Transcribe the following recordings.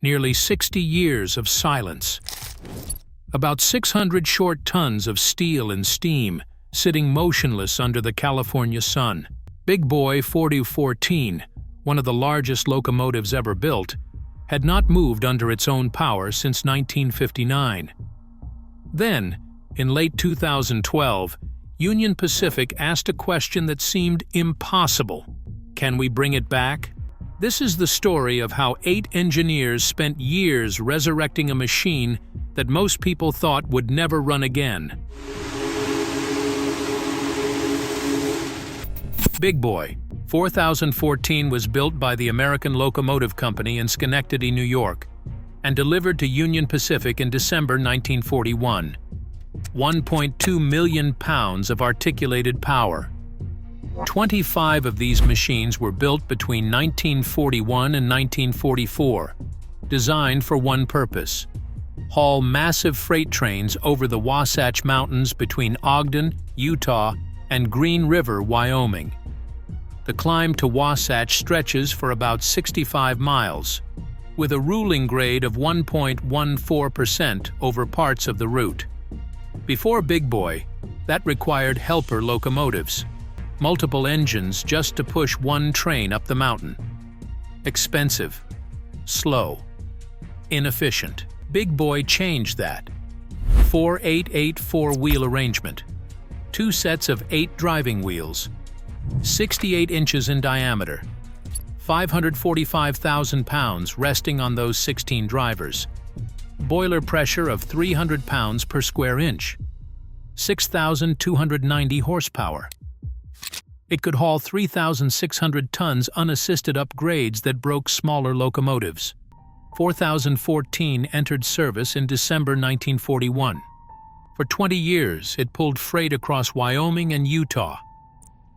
Nearly 60 years of silence. About 600 short tons of steel and steam sitting motionless under the California sun. Big Boy 4014, one of the largest locomotives ever built, had not moved under its own power since 1959. Then, in late 2012, Union Pacific asked a question that seemed impossible. Can we bring it back? This is the story of how 8 engineers spent years resurrecting a machine that most people thought would never run again. Big Boy 4014 was built by the American Locomotive Company in Schenectady, New York, and delivered to Union Pacific in December 1941. 1.2 million pounds of articulated power. 25 of these machines were built between 1941 and 1944, designed for one purpose: haul massive freight trains over the Wasatch Mountains between Ogden, Utah, and Green River, Wyoming. The climb to Wasatch stretches for about 65 miles, with a ruling grade of 1.14% over parts of the route. Before Big Boy, that required helper locomotives, multiple engines just to push one train up the mountain. Expensive, slow, inefficient. Big Boy changed that. 4-8-8 four-wheel arrangement, 2 sets of 8 driving wheels, 68 inches in diameter, 545,000 pounds resting on those 16 drivers, boiler pressure of 300 pounds per square inch, 6,290 horsepower. It could haul 3,600 tons unassisted up grades that broke smaller locomotives. 4014 entered service in December 1941. For 20 years, it pulled freight across Wyoming and Utah.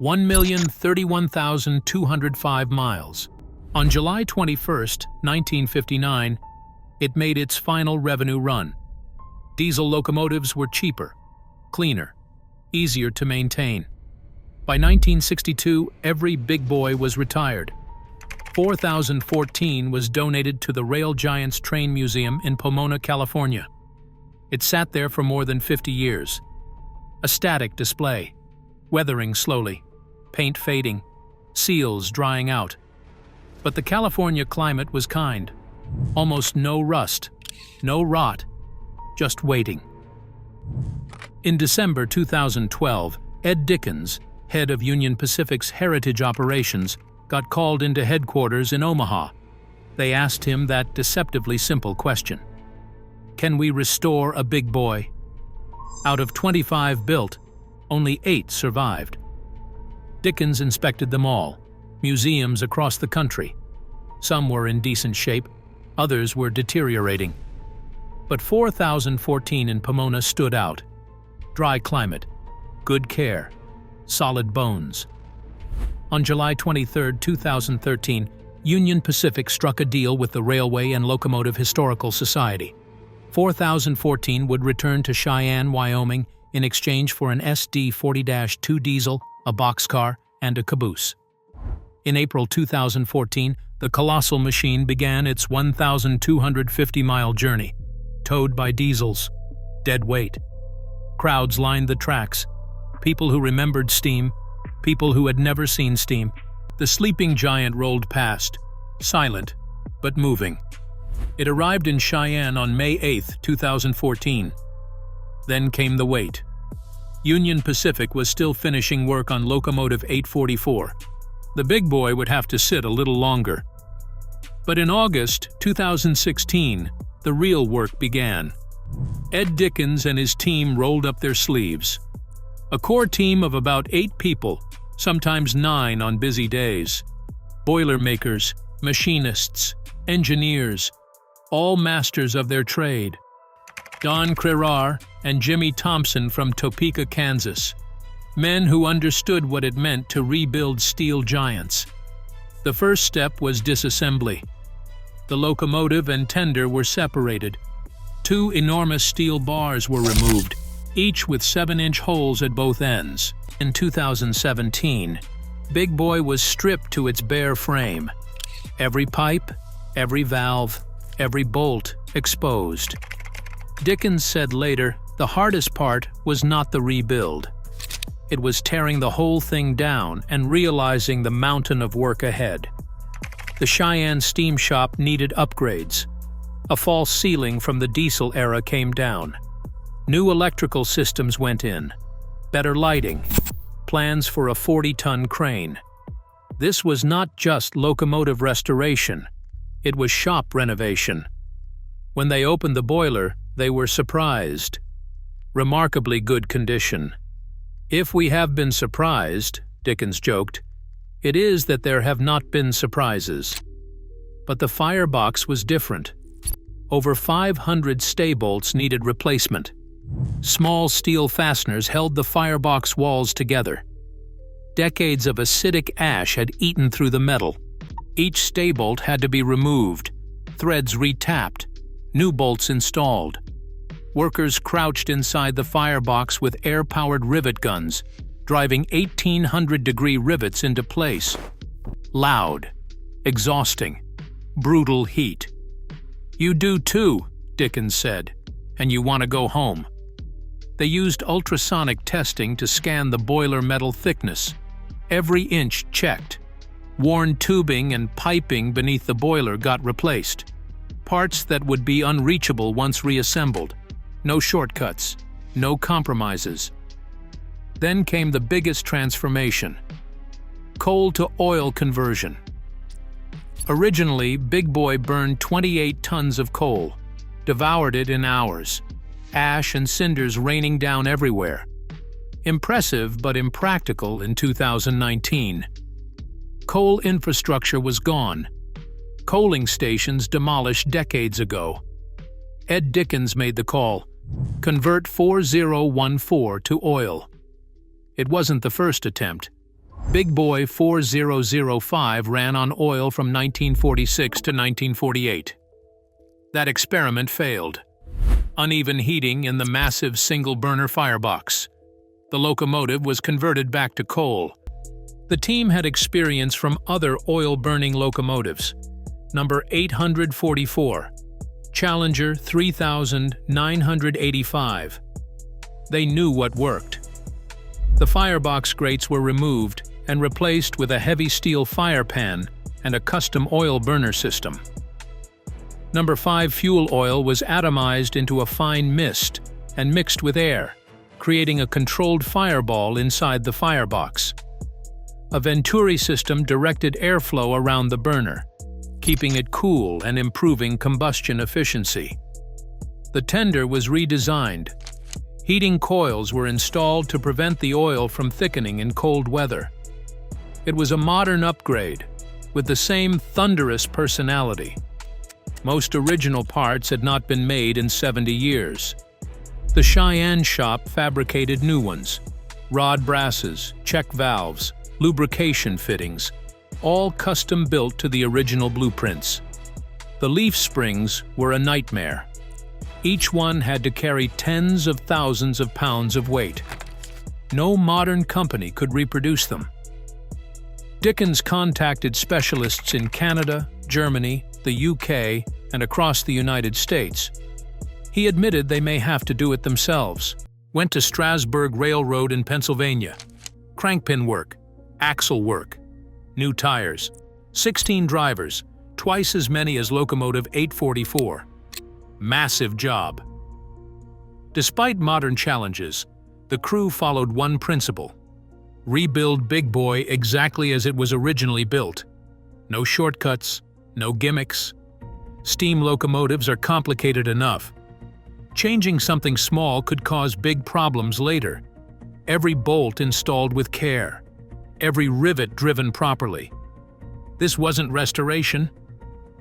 1,031,205 miles. On July 21, 1959, it made its final revenue run. Diesel locomotives were cheaper, cleaner, easier to maintain. By 1962, every Big Boy was retired. 4014 was donated to the Rail Giants Train Museum in Pomona, California. It sat there for more than 50 years. A static display, weathering slowly, paint fading, seals drying out. But the California climate was kind. Almost no rust, no rot, just waiting. In December 2012, Ed Dickens, head of Union Pacific's heritage operations, got called into headquarters in Omaha. They asked him that deceptively simple question: can we restore a Big Boy? Out of 25 built, only 8 survived. Dickens inspected them all, museums across the country. Some were in decent shape, others were deteriorating. But 4014 in Pomona stood out. Dry climate, good care, solid bones. On July 23, 2013, Union Pacific struck a deal with the Railway and Locomotive Historical Society. 4014 would return to Cheyenne, Wyoming, in exchange for an SD-40-2 diesel, a boxcar, and a caboose. In April 2014, the colossal machine began its 1,250-mile journey, towed by diesels, dead weight. Crowds lined the tracks, people who remembered steam, people who had never seen steam. The sleeping giant rolled past, silent, but moving. It arrived in Cheyenne on May 8, 2014. Then came the wait. Union Pacific was still finishing work on Locomotive 844. The Big Boy would have to sit a little longer. But in August 2016, the real work began. Ed Dickens and his team rolled up their sleeves. A core team of about 8 people, sometimes 9 on busy days. Boilermakers, machinists, engineers, all masters of their trade. Don Crerar and Jimmy Thompson from Topeka, Kansas. Men who understood what it meant to rebuild steel giants. The first step was disassembly. The locomotive and tender were separated. 2 enormous steel bars were removed, each with 7-inch holes at both ends. In 2017, Big Boy was stripped to its bare frame. Every pipe, every valve, every bolt exposed. Dickens said later, the hardest part was not the rebuild. It was tearing the whole thing down and realizing the mountain of work ahead. The Cheyenne steam shop needed upgrades. A false ceiling from the diesel era came down. New electrical systems went in. Better lighting. Plans for a 40-ton crane. This was not just locomotive restoration. It was shop renovation. When they opened the boiler, they were surprised. Remarkably good condition. If we have been surprised, Dickens joked, it is that there have not been surprises. But the firebox was different. Over 500 stay bolts needed replacement. Small steel fasteners held the firebox walls together. Decades of acidic ash had eaten through the metal. Each stay bolt had to be removed, threads retapped, new bolts installed. Workers crouched inside the firebox with air-powered rivet guns, driving 1,800-degree rivets into place. Loud, exhausting, brutal heat. "You do too," Dickens said, "and you want to go home." They used ultrasonic testing to scan the boiler metal thickness. Every inch checked. Worn tubing and piping beneath the boiler got replaced. Parts that would be unreachable once reassembled. No shortcuts, no compromises. Then came the biggest transformation: coal to oil conversion. Originally, Big Boy burned 28 tons of coal, devoured it in hours, ash and cinders raining down everywhere. Impressive but impractical in 2019. Coal infrastructure was gone. Coaling stations demolished decades ago. Ed Dickens made the call: convert 4014 to oil. It wasn't the first attempt. Big Boy 4005 ran on oil from 1946 to 1948. That experiment failed. Uneven heating in the massive single-burner firebox. The locomotive was converted back to coal. The team had experience from other oil-burning locomotives. Number 844. Challenger 3985. They knew what worked. The firebox grates were removed and replaced with a heavy steel fire pan and a custom oil burner system. Number 5 fuel oil was atomized into a fine mist and mixed with air, creating a controlled fireball inside the firebox. A Venturi system directed airflow around the burner, keeping it cool and improving combustion efficiency. The tender was redesigned. Heating coils were installed to prevent the oil from thickening in cold weather. It was a modern upgrade, with the same thunderous personality. Most original parts had not been made in 70 years. The Cheyenne shop fabricated new ones: rod brasses, check valves, lubrication fittings, all custom-built to the original blueprints. The leaf springs were a nightmare. Each one had to carry tens of thousands of pounds of weight. No modern company could reproduce them. Dickens contacted specialists in Canada, Germany, the UK, and across the United States. He admitted they may have to do it themselves. Went to Strasburg Railroad in Pennsylvania. Crankpin work, axle work, new tires, 16 drivers, twice as many as locomotive 844. Massive job. Despite modern challenges, the crew followed one principle: rebuild Big Boy exactly as it was originally built. No shortcuts, no gimmicks. Steam locomotives are complicated enough. Changing something small could cause big problems later. Every bolt installed with care. Every rivet driven properly. This wasn't restoration.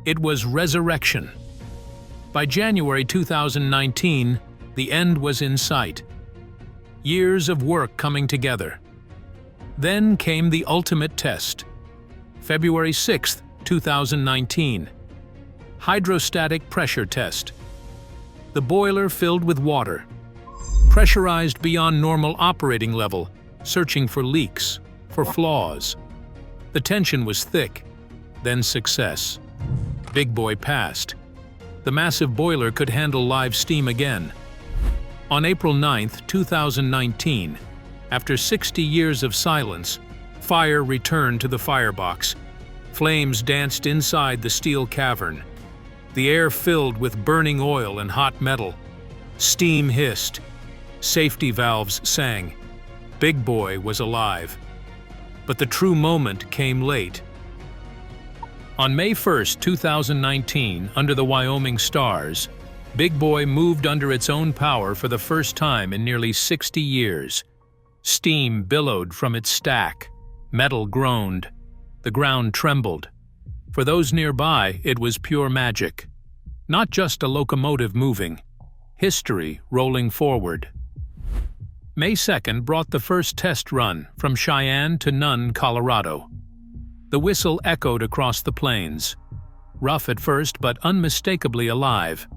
It was resurrection. By January 2019, the end was in sight. Years of work coming together. Then came the ultimate test. February 6, 2019. Hydrostatic pressure test. The boiler filled with water. Pressurized beyond normal operating level, searching for leaks, for flaws. The tension was thick. Then success. Big Boy passed. the massive boiler could handle live steam again. On April 9, 2019, after 60 years of silence, fire returned to the firebox. Flames danced inside the steel cavern. The air filled with burning oil and hot metal. Steam hissed. Safety valves sang. Big Boy was alive. But the true moment came late. On May 1, 2019, under the Wyoming stars, Big Boy moved under its own power for the first time in nearly 60 years. Steam billowed from its stack. Metal groaned. The ground trembled. For those nearby, it was pure magic. Not just a locomotive moving. History rolling forward. May 2nd brought the first test run from Cheyenne to Nunn, Colorado. The whistle echoed across the plains. Rough at first, but unmistakably alive.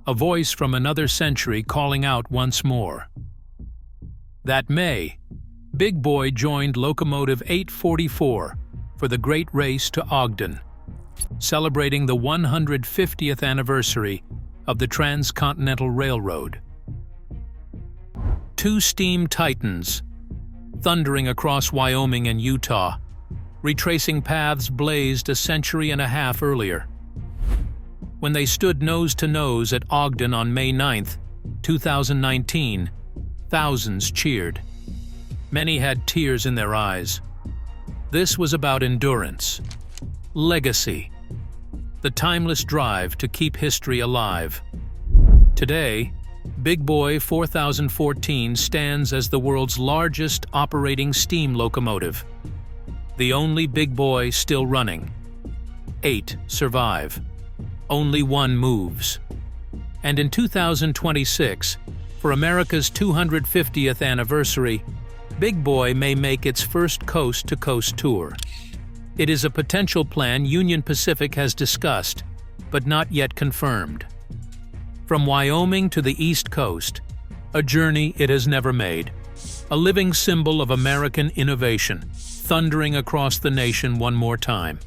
A voice from another century calling out once more. That May, Big Boy joined Locomotive 844 for the Great Race to Ogden, celebrating the 150th anniversary of the Transcontinental Railroad. Two steam titans, thundering across Wyoming and Utah, retracing paths blazed a century and a half earlier. When they stood nose to nose at Ogden on May 9, 2019, thousands cheered. Many had tears in their eyes. This was about endurance, legacy, the timeless drive to keep history alive. Today, Big Boy 4014 stands as the world's largest operating steam locomotive. The only Big Boy still running. 8 survive. Only 1 moves. And in 2026, for America's 250th anniversary, Big Boy may make its first coast-to-coast tour. It is a potential plan Union Pacific has discussed, but not yet confirmed. From Wyoming to the East Coast, a journey it has never made. A living symbol of American innovation, thundering across the nation one more time.